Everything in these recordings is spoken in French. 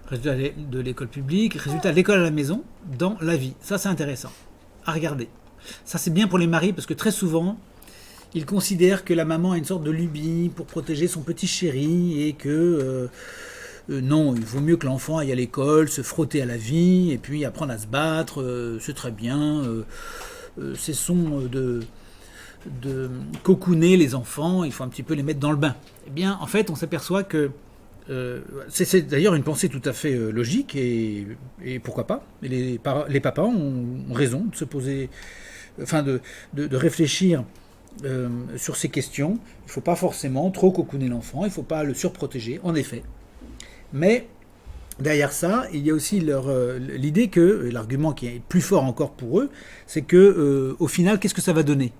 résultat de l'école publique, résultat de l'école à la maison, dans la vie. Ça, c'est intéressant à regarder. Ça, c'est bien pour les maris parce que très souvent, ils considèrent que la maman a une sorte de lubie pour protéger son petit chéri et que non, il vaut mieux que l'enfant aille à l'école, se frotter à la vie et puis apprendre à se battre, c'est très bien. Cessons de cocooner les enfants, il faut un petit peu les mettre dans le bain. Eh bien, en fait, on s'aperçoit que c'est d'ailleurs une pensée tout à fait logique et pourquoi pas. Et les papas ont raison de se poser, enfin de réfléchir sur ces questions. Il ne faut pas forcément trop cocooner l'enfant, il ne faut pas le surprotéger, en effet. Mais derrière ça, il y a aussi l'idée que, l'argument qui est plus fort encore pour eux, c'est que au final, qu'est-ce que ça va donner ?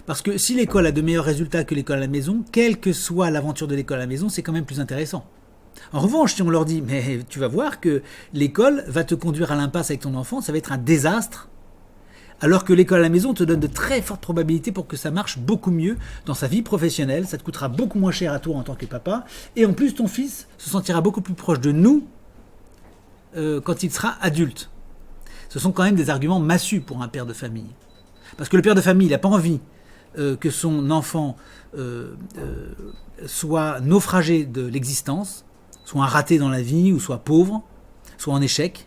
Parce que si l'école a de meilleurs résultats que l'école à la maison, quelle que soit l'aventure de l'école à la maison, c'est quand même plus intéressant. En revanche, si on leur dit, mais tu vas voir que l'école va te conduire à l'impasse avec ton enfant, ça va être un désastre, alors que l'école à la maison te donne de très fortes probabilités pour que ça marche beaucoup mieux dans sa vie professionnelle, ça te coûtera beaucoup moins cher à toi en tant que papa, et en plus ton fils se sentira beaucoup plus proche de nous quand il sera adulte. Ce sont quand même des arguments massus pour un père de famille. Parce que le père de famille, il n'a pas envie que son enfant soit naufragé de l'existence, soit un raté dans la vie, ou soit pauvre, soit en échec.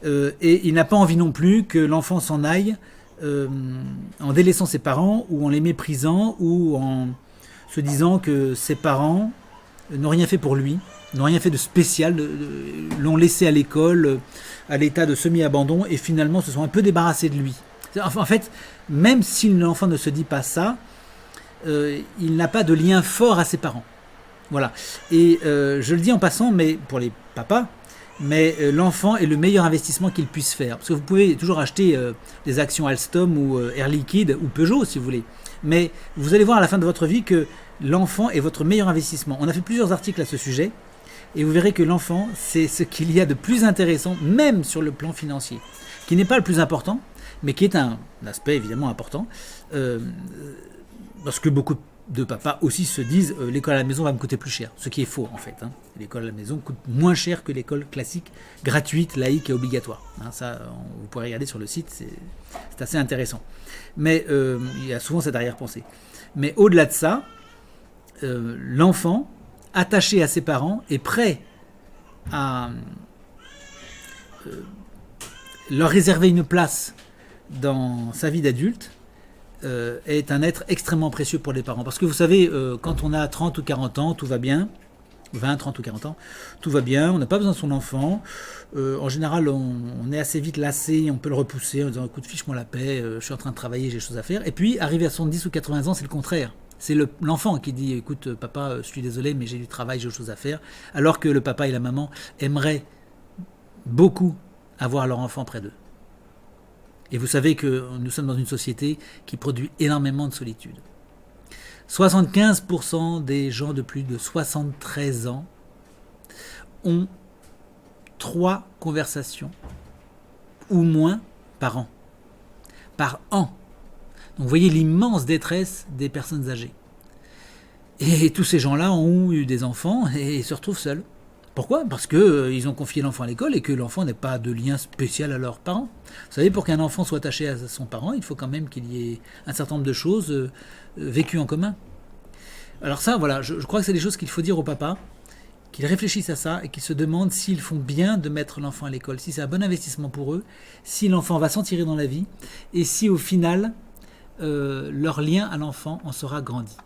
Et il n'a pas envie non plus que l'enfant s'en aille en délaissant ses parents, ou en les méprisant, ou en se disant que ses parents n'ont rien fait pour lui, n'ont rien fait de spécial, l'ont laissé à l'école, à l'état de semi-abandon, et finalement se sont un peu débarrassés de lui. En fait, même si l'enfant ne se dit pas ça, il n'a pas de lien fort à ses parents. Voilà. Et je le dis en passant, mais pour les papas, mais l'enfant est le meilleur investissement qu'il puisse faire. Parce que vous pouvez toujours acheter des actions Alstom ou Air Liquide ou Peugeot si vous voulez. Mais vous allez voir à la fin de votre vie que l'enfant est votre meilleur investissement. On a fait plusieurs articles à ce sujet et vous verrez que l'enfant, c'est ce qu'il y a de plus intéressant, même sur le plan financier, qui n'est pas le plus important, mais qui est un aspect évidemment important, parce que beaucoup de papas aussi se disent l'école à la maison va me coûter plus cher, ce qui est faux en fait. L'école à la maison coûte moins cher que l'école classique, gratuite, laïque et obligatoire. Ça, vous pourrez regarder sur le site, c'est assez intéressant. Mais il y a souvent cette arrière-pensée. Mais au-delà de ça, l'enfant, attaché à ses parents, est prêt à leur réserver une place dans sa vie d'adulte, est un être extrêmement précieux pour les parents. Parce que vous savez, quand on a 30 ou 40 ans, tout va bien. 20, 30 ou 40 ans, tout va bien, on n'a pas besoin de son enfant. En général, on est assez vite lassé, on peut le repousser en disant écoute, fiche-moi la paix, je suis en train de travailler, j'ai des choses à faire. Et puis, arrivé à 70 ou 80 ans, c'est le contraire. C'est l'enfant qui dit écoute, papa, je suis désolé, mais j'ai du travail, j'ai des choses à faire. Alors que le papa et la maman aimeraient beaucoup avoir leur enfant près d'eux. Et vous savez que nous sommes dans une société qui produit énormément de solitude. 75% des gens de plus de 73 ans ont 3 conversations ou moins par an. Par an. Donc vous voyez l'immense détresse des personnes âgées. Et tous ces gens-là ont eu des enfants et se retrouvent seuls. Pourquoi ? Parce qu'ils ont confié l'enfant à l'école et que l'enfant n'a pas de lien spécial à leurs parents. Vous savez, pour qu'un enfant soit attaché à son parent, il faut quand même qu'il y ait un certain nombre de choses vécues en commun. Alors ça, voilà, je crois que c'est des choses qu'il faut dire aux papas, qu'ils réfléchissent à ça et qu'ils se demandent s'ils font bien de mettre l'enfant à l'école, si c'est un bon investissement pour eux, si l'enfant va s'en tirer dans la vie et si au final, leur lien à l'enfant en sera grandi.